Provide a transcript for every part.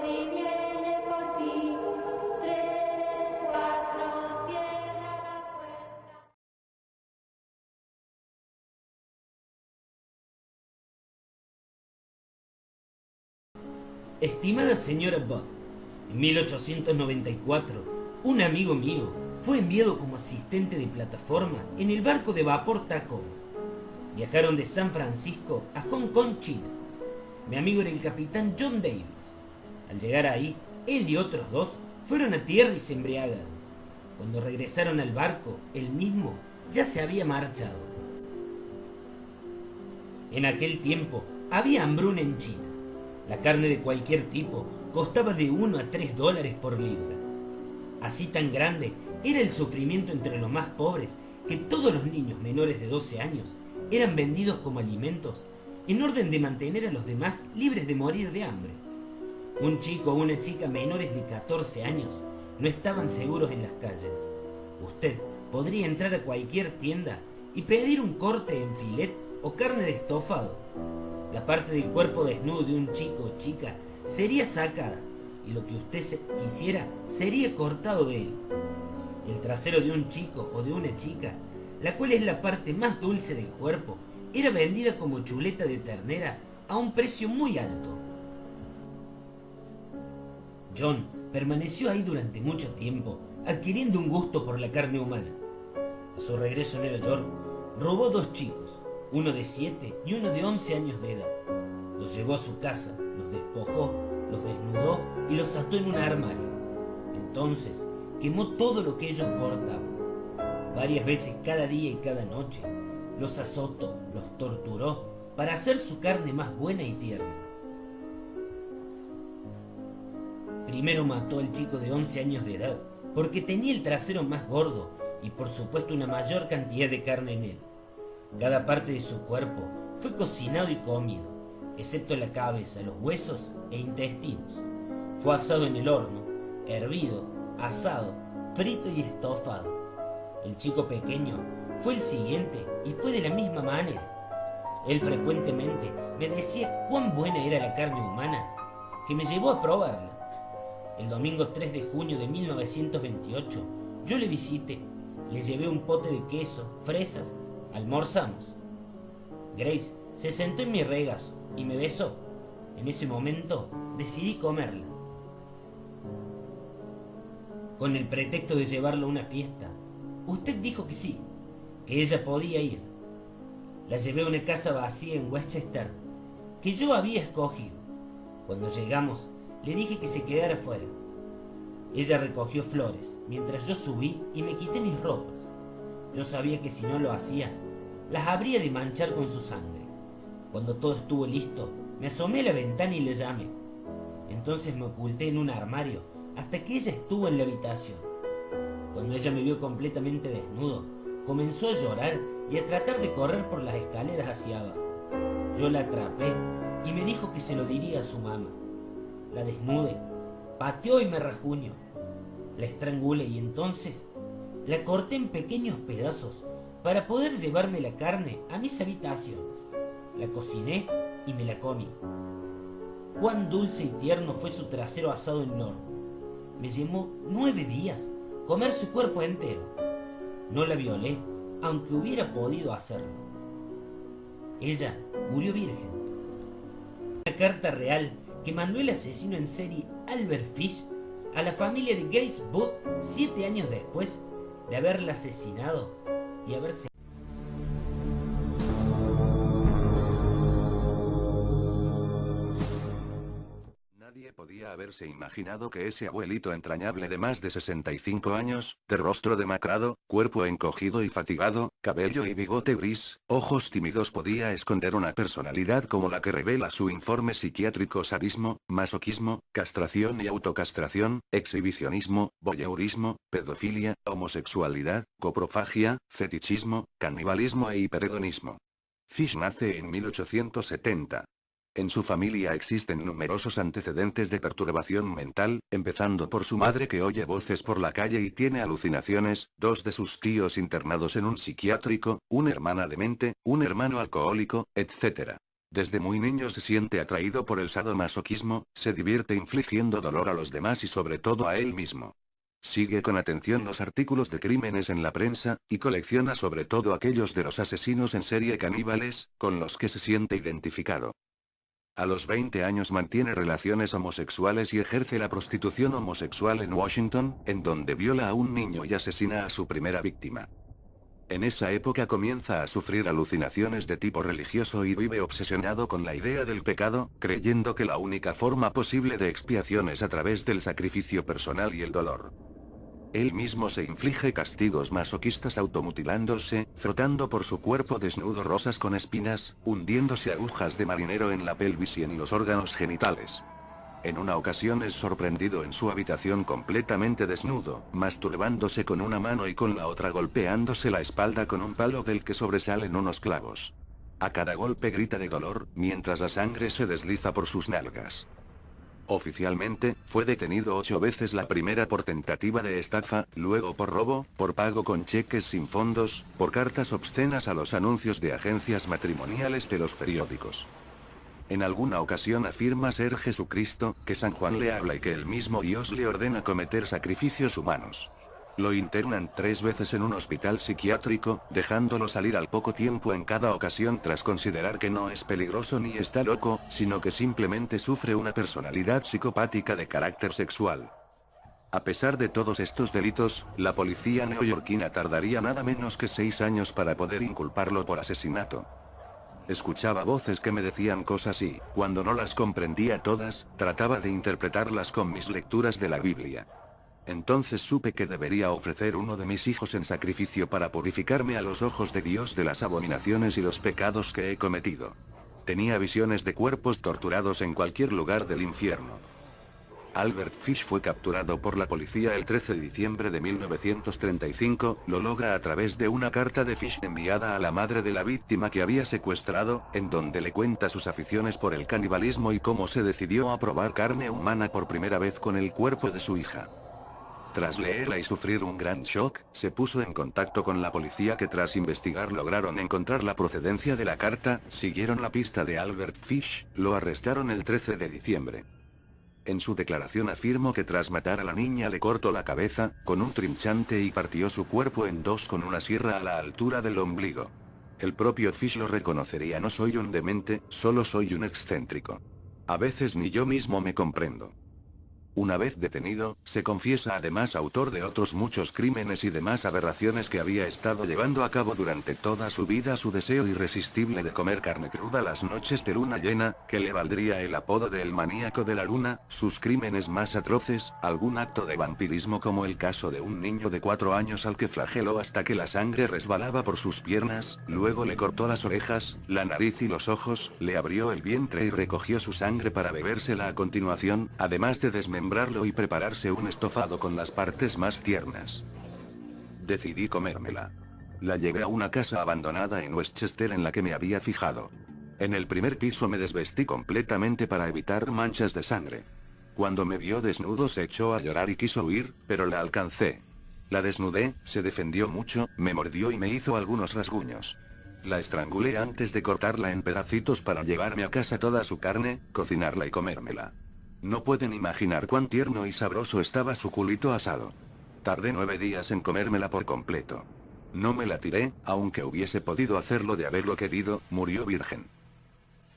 si viene por ti. 3, 4, cierra la puerta. Estimada señora Budd, en 1894, un amigo mío fue enviado como asistente de plataforma en el barco de vapor Tacoma. Viajaron de San Francisco a Hong Kong, China. Mi amigo era el capitán John Davis. Al llegar ahí, él y otros dos fueron a tierra y se embriagaron. Cuando regresaron al barco, él mismo ya se había marchado. En aquel tiempo había hambruna en China. La carne de cualquier tipo costaba de 1 a 3 dólares por libra. Así tan grande era el sufrimiento entre los más pobres que todos los niños menores de 12 años eran vendidos como alimentos en orden de mantener a los demás libres de morir de hambre. Un chico o una chica menores de 14 años no estaban seguros en las calles. Usted podría entrar a cualquier tienda y pedir un corte en filet o carne de estofado. La parte del cuerpo desnudo de un chico o chica sería sacada y lo que usted quisiera sería cortado de él. El trasero de un chico o de una chica, la cual es la parte más dulce del cuerpo, era vendida como chuleta de ternera a un precio muy alto. John permaneció ahí durante mucho tiempo, adquiriendo un gusto por la carne humana. A su regreso a Nueva York, robó 2 chicos, uno de 7 y uno de 11 años de edad. Los llevó a su casa, los despojó, los desnudó y los ató en un armario. Entonces quemó todo lo que ellos portaban. Varias veces cada día y cada noche los azotó, los torturó para hacer su carne más buena y tierna. Primero mató al chico de 11 años de edad porque tenía el trasero más gordo y por supuesto una mayor cantidad de carne en él. Cada parte de su cuerpo fue cocinado y comido, excepto la cabeza, los huesos e intestinos. Fue asado en el horno, hervido, asado, frito y estofado. El chico pequeño fue el siguiente y fue de la misma manera. Él frecuentemente me decía cuán buena era la carne humana, que me llevó a probarla. El domingo 3 de junio de 1928, yo le visité, le llevé un pote de queso, fresas, almorzamos. Grace se sentó en mi regazo y me besó. En ese momento decidí comerla. Con el pretexto de llevarla a una fiesta, usted dijo que sí, que ella podía ir. La llevé a una casa vacía en Westchester, que yo había escogido. Cuando llegamos, le dije que se quedara fuera. Ella recogió flores, mientras yo subí y me quité mis ropas. Yo sabía que si no lo hacía, las habría de manchar con su sangre. Cuando todo estuvo listo, me asomé a la ventana y le llamé. Entonces me oculté en un armario hasta que ella estuvo en la habitación. Cuando ella me vio completamente desnudo, comenzó a llorar y a tratar de correr por las escaleras hacia abajo. Yo la atrapé y me dijo que se lo diría a su mamá. La desnudé, pateó y me rajuñó. La estrangulé y entonces la corté en pequeños pedazos para poder llevarme la carne a mis habitaciones. La cociné y me la comí. Cuán dulce y tierno fue su trasero asado en horno. Me llevó 9 días comer su cuerpo entero. No la violé, aunque hubiera podido hacerlo. Ella murió virgen. Una carta real que mandó el asesino en serie Albert Fish a la familia de Grace Budd 7 años después de haberla asesinado y haberse... Nadie podía haberse imaginado que ese abuelito entrañable de más de 65 años, de rostro demacrado, cuerpo encogido y fatigado, cabello y bigote gris, ojos tímidos podía esconder una personalidad como la que revela su informe psiquiátrico: sadismo, masoquismo, castración y autocastración, exhibicionismo, voyeurismo, pedofilia, homosexualidad, coprofagia, fetichismo, canibalismo e hiperedonismo. Fish nace en 1870. En su familia existen numerosos antecedentes de perturbación mental, empezando por su madre que oye voces por la calle y tiene alucinaciones, 2 de sus tíos internados en un psiquiátrico, una hermana demente, un hermano alcohólico, etc. Desde muy niño se siente atraído por el sadomasoquismo, se divierte infligiendo dolor a los demás y sobre todo a él mismo. Sigue con atención los artículos de crímenes en la prensa, y colecciona sobre todo aquellos de los asesinos en serie caníbales, con los que se siente identificado. A los 20 años mantiene relaciones homosexuales y ejerce la prostitución homosexual en Washington, en donde viola a un niño y asesina a su primera víctima. En esa época comienza a sufrir alucinaciones de tipo religioso y vive obsesionado con la idea del pecado, creyendo que la única forma posible de expiación es a través del sacrificio personal y el dolor. Él mismo se inflige castigos masoquistas automutilándose, frotando por su cuerpo desnudo rosas con espinas, hundiéndose agujas de marinero en la pelvis y en los órganos genitales. En una ocasión es sorprendido en su habitación completamente desnudo, masturbándose con una mano y con la otra golpeándose la espalda con un palo del que sobresalen unos clavos. A cada golpe grita de dolor, mientras la sangre se desliza por sus nalgas. Oficialmente, fue detenido 8 veces, la primera por tentativa de estafa, luego por robo, por pago con cheques sin fondos, por cartas obscenas a los anuncios de agencias matrimoniales de los periódicos. En alguna ocasión afirma ser Jesucristo, que San Juan le habla y que el mismo Dios le ordena cometer sacrificios humanos. Lo internan 3 veces en un hospital psiquiátrico, dejándolo salir al poco tiempo en cada ocasión tras considerar que no es peligroso ni está loco, sino que simplemente sufre una personalidad psicopática de carácter sexual. A pesar de todos estos delitos, la policía neoyorquina tardaría nada menos que 6 años para poder inculparlo por asesinato. Escuchaba voces que me decían cosas y, cuando no las comprendía todas, trataba de interpretarlas con mis lecturas de la Biblia. Entonces supe que debería ofrecer uno de mis hijos en sacrificio para purificarme a los ojos de Dios de las abominaciones y los pecados que he cometido. Tenía visiones de cuerpos torturados en cualquier lugar del infierno. Albert Fish fue capturado por la policía el 13 de diciembre de 1935, lo logra a través de una carta de Fish enviada a la madre de la víctima que había secuestrado, en donde le cuenta sus aficiones por el canibalismo y cómo se decidió a probar carne humana por primera vez con el cuerpo de su hija. Tras leerla y sufrir un gran shock, se puso en contacto con la policía que tras investigar lograron encontrar la procedencia de la carta, siguieron la pista de Albert Fish, lo arrestaron el 13 de diciembre. En su declaración afirmó que tras matar a la niña le cortó la cabeza, con un trinchante y partió su cuerpo en 2 con una sierra a la altura del ombligo. El propio Fish lo reconocería: no soy un demente, solo soy un excéntrico. A veces ni yo mismo me comprendo. Una vez detenido, se confiesa además autor de otros muchos crímenes y demás aberraciones que había estado llevando a cabo durante toda su vida. Su deseo irresistible de comer carne cruda las noches de luna llena, que le valdría el apodo de el maníaco de la luna, sus crímenes más atroces, algún acto de vampirismo como el caso de un niño de 4 años al que flageló hasta que la sangre resbalaba por sus piernas, luego le cortó las orejas, la nariz y los ojos, le abrió el vientre y recogió su sangre para bebérsela a continuación, además de desmembrarlo y prepararse un estofado con las partes más tiernas. Decidí comérmela. La llevé a una casa abandonada en Westchester en la que me había fijado. En el primer piso me desvestí completamente para evitar manchas de sangre. Cuando me vio desnudo se echó a llorar y quiso huir, pero la alcancé. La desnudé, se defendió mucho, me mordió y me hizo algunos rasguños. La estrangulé antes de cortarla en pedacitos para llevarme a casa toda su carne, cocinarla y comérmela. No pueden imaginar cuán tierno y sabroso estaba su culito asado. Tardé 9 días en comérmela por completo. No me la tiré, aunque hubiese podido hacerlo de haberlo querido, murió virgen.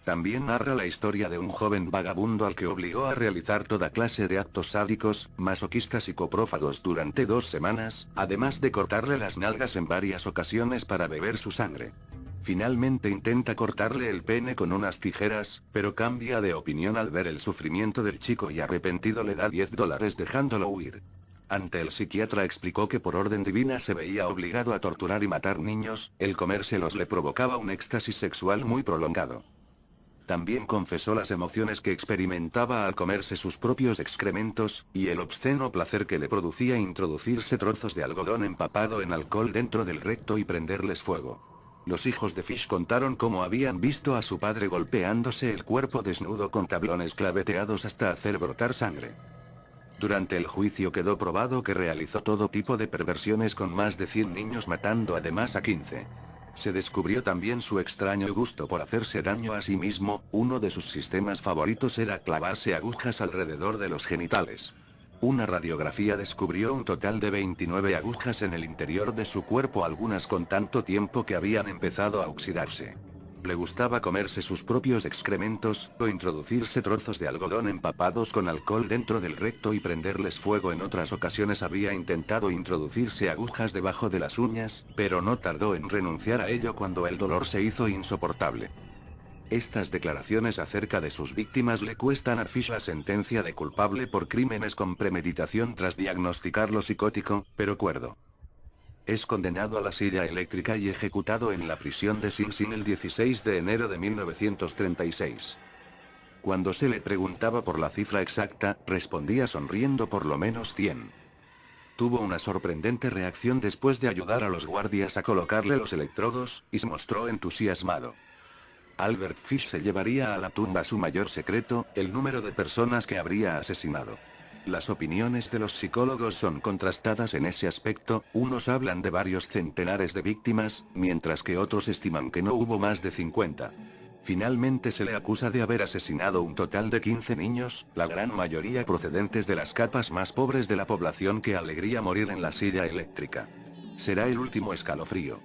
También narra la historia de un joven vagabundo al que obligó a realizar toda clase de actos sádicos, masoquistas y coprófagos durante 2 semanas, además de cortarle las nalgas en varias ocasiones para beber su sangre. Finalmente intenta cortarle el pene con unas tijeras, pero cambia de opinión al ver el sufrimiento del chico y arrepentido le da $10 dejándolo huir. Ante el psiquiatra explicó que por orden divina se veía obligado a torturar y matar niños, el comérselos le provocaba un éxtasis sexual muy prolongado. También confesó las emociones que experimentaba al comerse sus propios excrementos, y el obsceno placer que le producía introducirse trozos de algodón empapado en alcohol dentro del recto y prenderles fuego. Los hijos de Fish contaron cómo habían visto a su padre golpeándose el cuerpo desnudo con tablones claveteados hasta hacer brotar sangre. Durante el juicio quedó probado que realizó todo tipo de perversiones con más de 100 niños, matando además a 15. Se descubrió también su extraño gusto por hacerse daño a sí mismo, uno de sus sistemas favoritos era clavarse agujas alrededor de los genitales. Una radiografía descubrió un total de 29 agujas en el interior de su cuerpo, algunas con tanto tiempo que habían empezado a oxidarse. Le gustaba comerse sus propios excrementos, o introducirse trozos de algodón empapados con alcohol dentro del recto y prenderles fuego. En otras ocasiones había intentado introducirse agujas debajo de las uñas, pero no tardó en renunciar a ello cuando el dolor se hizo insoportable. Estas declaraciones acerca de sus víctimas le cuestan a Fish la sentencia de culpable por crímenes con premeditación tras diagnosticarlo psicótico, pero cuerdo. Es condenado a la silla eléctrica y ejecutado en la prisión de Sing Sing el 16 de enero de 1936. Cuando se le preguntaba por la cifra exacta, respondía sonriendo por lo menos 100. Tuvo una sorprendente reacción después de ayudar a los guardias a colocarle los electrodos, y se mostró entusiasmado. Albert Fish se llevaría a la tumba su mayor secreto, el número de personas que habría asesinado. Las opiniones de los psicólogos son contrastadas en ese aspecto, unos hablan de varios centenares de víctimas, mientras que otros estiman que no hubo más de 50. Finalmente se le acusa de haber asesinado un total de 15 niños, la gran mayoría procedentes de las capas más pobres de la población que alegaría morir en la silla eléctrica. Será el último escalofrío.